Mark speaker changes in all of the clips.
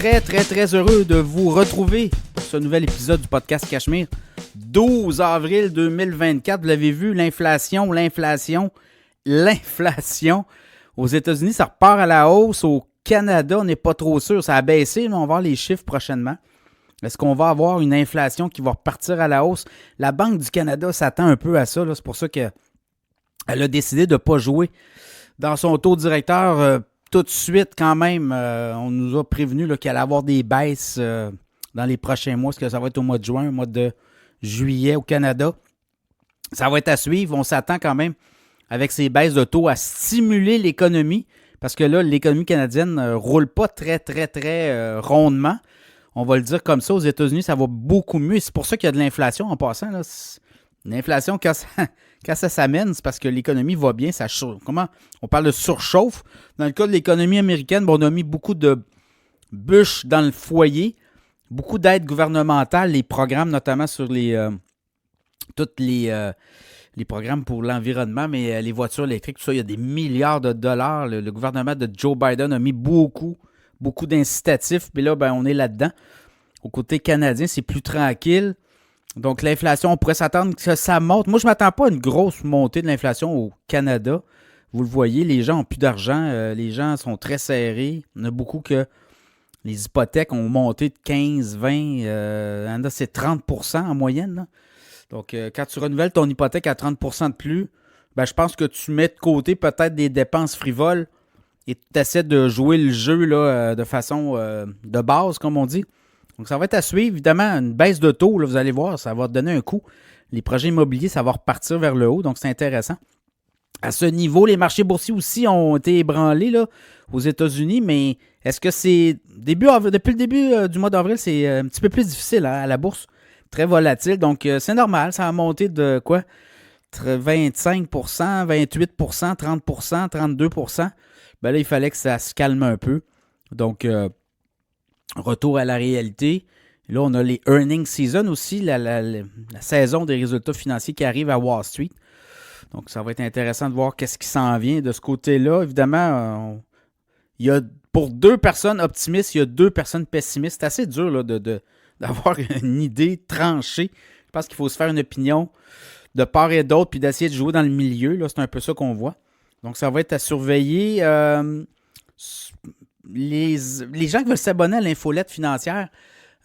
Speaker 1: très heureux de vous retrouver pour ce nouvel épisode du podcast Cachemire. 12 avril 2024, vous l'avez vu, l'inflation aux États-Unis, ça repart à la hausse. Au Canada, on n'est pas trop sûr, ça a baissé, mais on va voir les chiffres prochainement. Est-ce qu'on va avoir une inflation qui va repartir à la hausse? La Banque du Canada s'attend un peu à ça, là. C'est pour ça qu'elle a décidé de ne pas jouer dans son taux directeur tout de suite quand même. On nous a prévenu qu'il allait y avoir des baisses dans les prochains mois. Est-ce que ça va être au mois de juin, au mois de juillet au Canada? Ça va être à suivre. On s'attend quand même, avec ces baisses de taux, à stimuler l'économie. Parce que là, l'économie canadienne ne roule pas très rondement. On va le dire comme ça. Aux États-Unis, ça va beaucoup mieux. Et c'est pour ça qu'il y a de l'inflation en passant. Là. L'inflation, quand ça s'amène, c'est parce que l'économie va bien. Comment on parle de surchauffe. Dans le cas de l'économie américaine, on a mis beaucoup de bûches dans le foyer, beaucoup d'aides gouvernementales, les programmes notamment sur tous les programmes pour l'environnement, mais les voitures électriques, tout ça, il y a des milliards de dollars. Le gouvernement de Joe Biden a mis beaucoup d'incitatifs. Puis là, on est là-dedans. Au côté canadien, c'est plus tranquille. Donc, l'inflation, on pourrait s'attendre que ça monte. Moi, je ne m'attends pas à une grosse montée de l'inflation au Canada. Vous le voyez, les gens n'ont plus d'argent. Les gens sont très serrés. Il y en a beaucoup que les hypothèques ont monté de 15, 20. C'est 30% en moyenne. Là. Donc, quand tu renouvelles ton hypothèque à 30% de plus, je pense que tu mets de côté peut-être des dépenses frivoles et tu essaies de jouer le jeu là, de façon de base, comme on dit. Donc, ça va être à suivre. Évidemment, une baisse de taux, là, vous allez voir, ça va donner un coup. Les projets immobiliers, ça va repartir vers le haut, donc c'est intéressant. À ce niveau, les marchés boursiers aussi ont été ébranlés là, aux États-Unis, mais est-ce que c'est... Depuis le début du mois d'avril, c'est un petit peu plus difficile à la bourse. Très volatile, donc c'est normal. Ça a monté de quoi? 25%, 28%, 30%, 32%. Là, il fallait que ça se calme un peu. Donc... retour à la réalité. Là, on a les earnings season aussi, la saison des résultats financiers qui arrive à Wall Street. Donc, ça va être intéressant de voir qu'est-ce qui s'en vient de ce côté-là. Évidemment, il y a pour 2 personnes optimistes, il y a 2 personnes pessimistes. C'est assez dur là, d'avoir une idée tranchée. Je pense qu'il faut se faire une opinion de part et d'autre puis d'essayer de jouer dans le milieu. Là, c'est un peu ça qu'on voit. Donc, ça va être à surveiller. Les gens qui veulent s'abonner à l'infolette financière,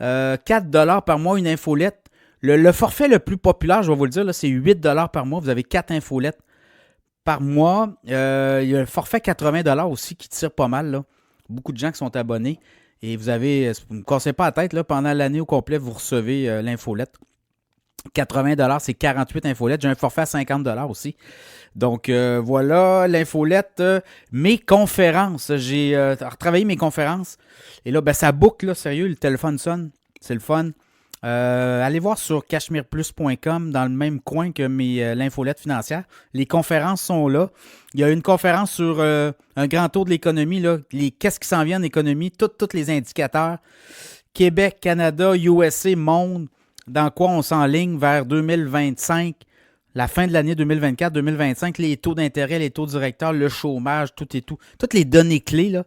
Speaker 1: 4$ par mois, une infolette. Le forfait le plus populaire, je vais vous le dire, là, c'est 8$ par mois. Vous avez 4 infolettes par mois. Il y a le forfait 80$ aussi qui tire pas mal. Là. Beaucoup de gens qui sont abonnés. Et vous ne me cassez pas la tête, là, pendant l'année au complet, vous recevez l'infolette. 80$, c'est 48 infolettes. J'ai un forfait à 50$ aussi. Donc, voilà, l'infolette. Mes conférences. J'ai retravaillé mes conférences. Et là, ça boucle, là, sérieux, le téléphone sonne. C'est le fun. Allez voir sur cachemireplus.com dans le même coin que l'infolette financière. Les conférences sont là. Il y a une conférence sur un grand tour de l'économie. Là, qu'est-ce qui s'en vient en économie? Tous les indicateurs. Québec, Canada, USA, monde. Dans quoi on s'enligne vers 2025, la fin de l'année 2024-2025, les taux d'intérêt, les taux directeurs, le chômage, tout. Toutes les données clés. Là.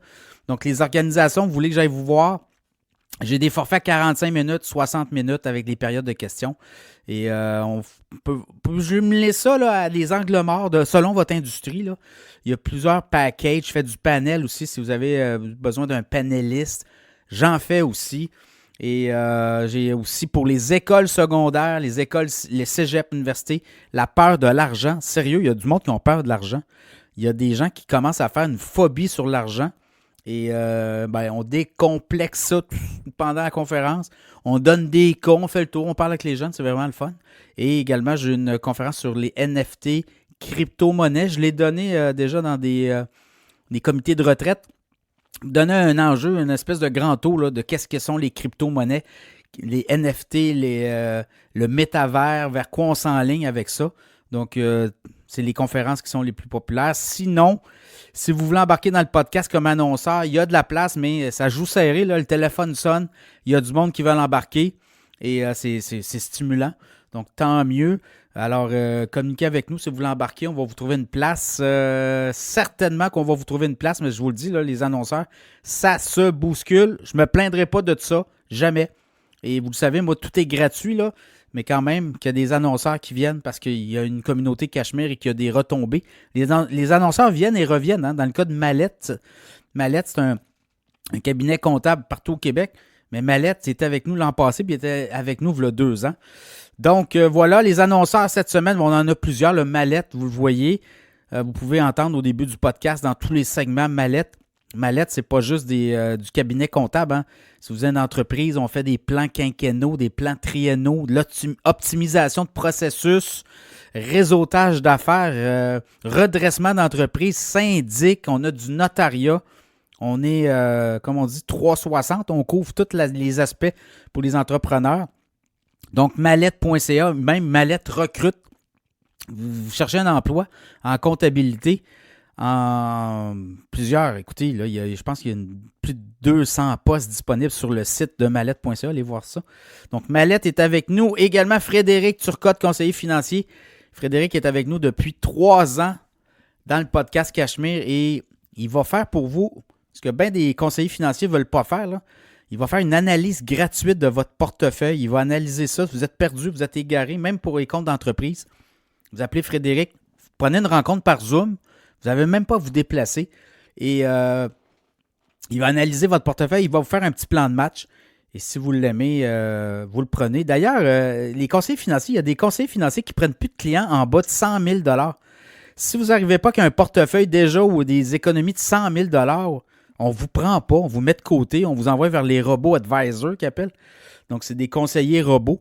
Speaker 1: Donc, les organisations, vous voulez que j'aille vous voir? J'ai des forfaits 45 minutes, 60 minutes avec des périodes de questions. Et je me laisse ça là, à des angles morts selon votre industrie. Là. Il y a plusieurs packages. Je fais du panel aussi si vous avez besoin d'un panéliste. J'en fais aussi. Et j'ai aussi pour les écoles secondaires, les cégep, universités, la peur de l'argent. Sérieux, il y a du monde qui ont peur de l'argent. Il y a des gens qui commencent à faire une phobie sur l'argent. Et on décomplexe ça pendant la conférence. On donne des cas, on fait le tour, on parle avec les jeunes, c'est vraiment le fun. Et également, j'ai une conférence sur les NFT, crypto-monnaies. Je l'ai donné déjà dans des comités de retraite. Donner un enjeu, une espèce de grand tour là, de qu'est-ce que sont les crypto-monnaies, les NFT, le métavers, vers quoi on s'enligne avec ça. Donc, c'est les conférences qui sont les plus populaires. Sinon, si vous voulez embarquer dans le podcast comme annonceur, il y a de la place, mais ça joue serré. Là, le téléphone sonne, il y a du monde qui veut l'embarquer et c'est stimulant. Donc, tant mieux. Alors, communiquez avec nous si vous voulez embarquer. On va vous trouver une place. Certainement qu'on va vous trouver une place, mais je vous le dis, là, les annonceurs, ça se bouscule. Je ne me plaindrai pas de ça. Jamais. Et vous le savez, moi, tout est gratuit, là. Mais quand même, qu'il y a des annonceurs qui viennent parce qu'il y a une communauté Cachemire et qu'il y a des retombées. Les annonceurs viennent et reviennent. Hein. Dans le cas de Mallette, c'est un cabinet comptable partout au Québec. Mais Mallette, il était avec nous l'an passé, puis il était avec nous il y a 2 ans. Donc, voilà, les annonceurs cette semaine, on en a plusieurs. Le Mallette, vous le voyez. Vous pouvez entendre au début du podcast, dans tous les segments, Mallette. Mallette, c'est pas juste du cabinet comptable. Hein. Si vous êtes une entreprise, on fait des plans quinquennaux, des plans triennaux, de l'optimisation de processus, réseautage d'affaires, redressement d'entreprise, syndic, on a du notariat. On est, comme on dit, 360. On couvre tous les aspects pour les entrepreneurs. Donc, mallette.ca, même Mallette recrute. Vous cherchez un emploi en comptabilité, en plusieurs. Écoutez, là, je pense qu'il y a plus de 200 postes disponibles sur le site de mallette.ca. Allez voir ça. Donc, Mallette est avec nous. Également, Frédéric Turcotte, conseiller financier. Frédéric est avec nous depuis 3 ans dans le podcast Cachemire et il va faire pour vous ce que bien des conseillers financiers ne veulent pas faire, là. Il va faire une analyse gratuite de votre portefeuille. Il va analyser ça. Si vous êtes perdu, vous êtes égaré, même pour les comptes d'entreprise. Vous appelez Frédéric, vous prenez une rencontre par Zoom. Vous n'avez même pas à vous déplacer. Et il va analyser votre portefeuille. Il va vous faire un petit plan de match. Et si vous l'aimez, vous le prenez. D'ailleurs, les conseillers financiers, il y a des conseillers financiers qui ne prennent plus de clients en bas de 100 000 $. Si vous n'arrivez pas qu'un portefeuille déjà ou des économies de 100 000 $, on ne vous prend pas, on vous met de côté, on vous envoie vers les robots advisors qu'ils appellent. Donc, c'est des conseillers robots.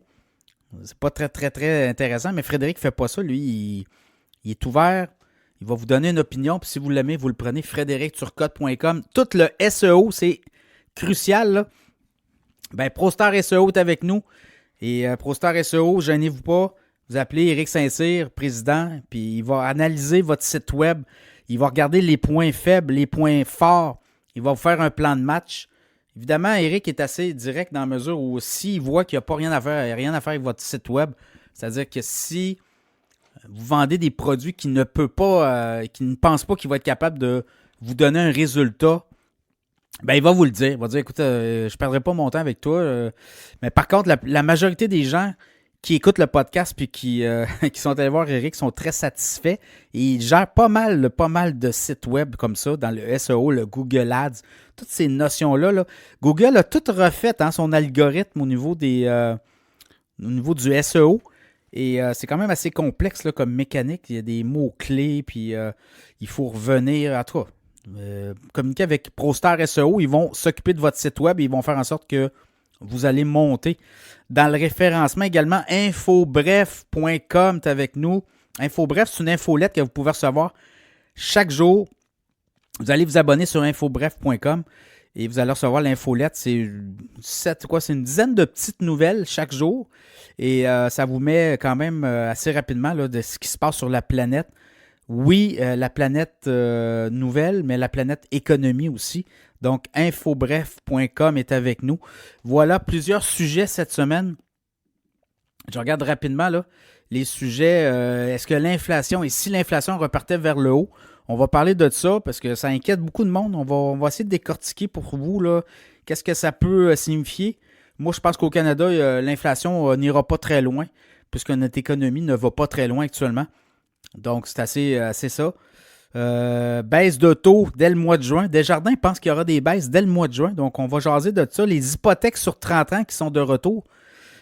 Speaker 1: C'est pas très, très, très intéressant, mais Frédéric ne fait pas ça. Lui, il est ouvert. Il va vous donner une opinion, puis si vous l'aimez, vous le prenez. FrédéricTurcotte.com. Tout le SEO, c'est crucial, là. Ben, ProStar SEO est avec nous. Et ProStar SEO, gênez-vous pas. Vous appelez Éric Saint-Cyr, président, puis il va analyser votre site web. Il va regarder les points faibles, les points forts. Il va vous faire un plan de match. Évidemment, Éric est assez direct dans la mesure où s'il voit qu'il n'y a pas rien à faire avec votre site web, c'est-à-dire que si vous vendez des produits qui ne pense pas qu'il va être capable de vous donner un résultat, ben il va vous le dire. Il va dire, écoute, je ne perdrai pas mon temps avec toi. Mais par contre, la majorité des gens qui écoutent le podcast puis qui sont allés voir Éric sont très satisfaits. Et il gère pas mal de sites web comme ça, dans le SEO, le Google Ads, toutes ces notions-là. Là. Google a tout refait son algorithme au niveau du SEO. Et c'est quand même assez complexe là, comme mécanique. Il y a des mots-clés, puis il faut revenir. En tout cas, communiquer avec ProStar SEO, ils vont s'occuper de votre site web et ils vont faire en sorte que vous allez monter dans le référencement. Également, infobref.com est avec nous. Infobref, c'est une infolette que vous pouvez recevoir chaque jour. Vous allez vous abonner sur infobref.com et vous allez recevoir l'infolette. C'est une dizaine de petites nouvelles chaque jour. Et ça vous met quand même assez rapidement là, de ce qui se passe sur la planète. Oui, la planète nouvelle, mais la planète économie aussi. Donc, infobref.com est avec nous. Voilà plusieurs sujets cette semaine. Je regarde rapidement là, les sujets. Est-ce que l'inflation, et si l'inflation repartait vers le haut, on va parler de ça parce que ça inquiète beaucoup de monde. On va essayer de décortiquer pour vous là, qu'est-ce que ça peut signifier. Moi, je pense qu'au Canada, l'inflation n'ira pas très loin puisque notre économie ne va pas très loin actuellement. Donc, c'est assez ça. Baisse de taux dès le mois de juin. Desjardins pense qu'il y aura des baisses dès le mois de juin. Donc, on va jaser de ça. Les hypothèques sur 30 ans qui sont de retour.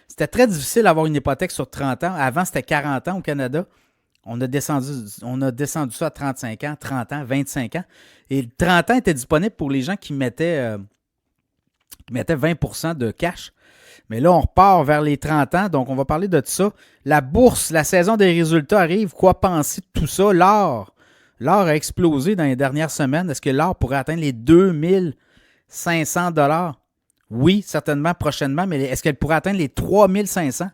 Speaker 1: C'était très difficile d'avoir une hypothèque sur 30 ans. Avant, c'était 40 ans au Canada. On a descendu ça à 35 ans, 30 ans, 25 ans. Et le 30 ans était disponible pour les gens qui mettaient 20% de cash. Mais là, on repart vers les 30 ans, donc on va parler de ça. La bourse, la saison des résultats arrive. Quoi penser de tout ça? L'or a explosé dans les dernières semaines. Est-ce que l'or pourrait atteindre les 2500 $? Oui, certainement, prochainement, mais est-ce qu'elle pourrait atteindre les 3500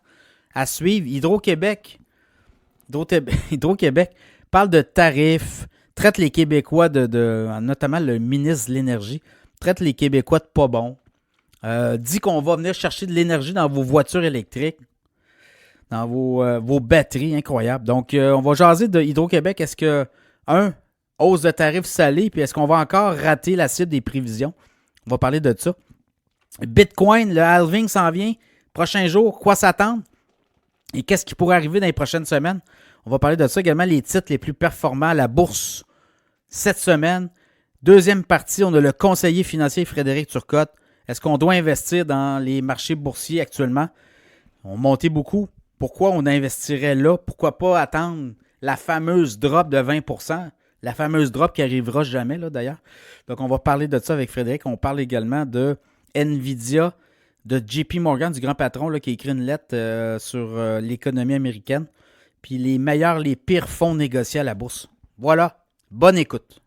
Speaker 1: à suivre? Hydro-Québec parle de tarifs, traite les Québécois notamment le ministre de l'Énergie, traite les Québécois de pas bons. Dit qu'on va venir chercher de l'énergie dans vos voitures électriques. dans vos batteries. Incroyable. Donc, on va jaser de Hydro-Québec. Est-ce que, hausse de tarifs salés, puis est-ce qu'on va encore rater la cible des prévisions? On va parler de ça. Bitcoin, le halving s'en vient. Prochain jour, quoi s'attendre? Et qu'est-ce qui pourrait arriver dans les prochaines semaines? On va parler de ça également, les titres les plus performants à la bourse cette semaine. Deuxième partie, on a le conseiller financier Frédéric Turcotte. Est-ce qu'on doit investir dans les marchés boursiers actuellement? On montait beaucoup. Pourquoi on investirait là? Pourquoi pas attendre la fameuse drop de 20%? La fameuse drop qui n'arrivera jamais, là, d'ailleurs. Donc, on va parler de ça avec Frédéric. On parle également de NVIDIA, de JP Morgan, du grand patron, là, qui a écrit une lettre sur l'économie américaine. Puis les meilleurs, les pires fonds négociés à la bourse. Voilà. Bonne écoute.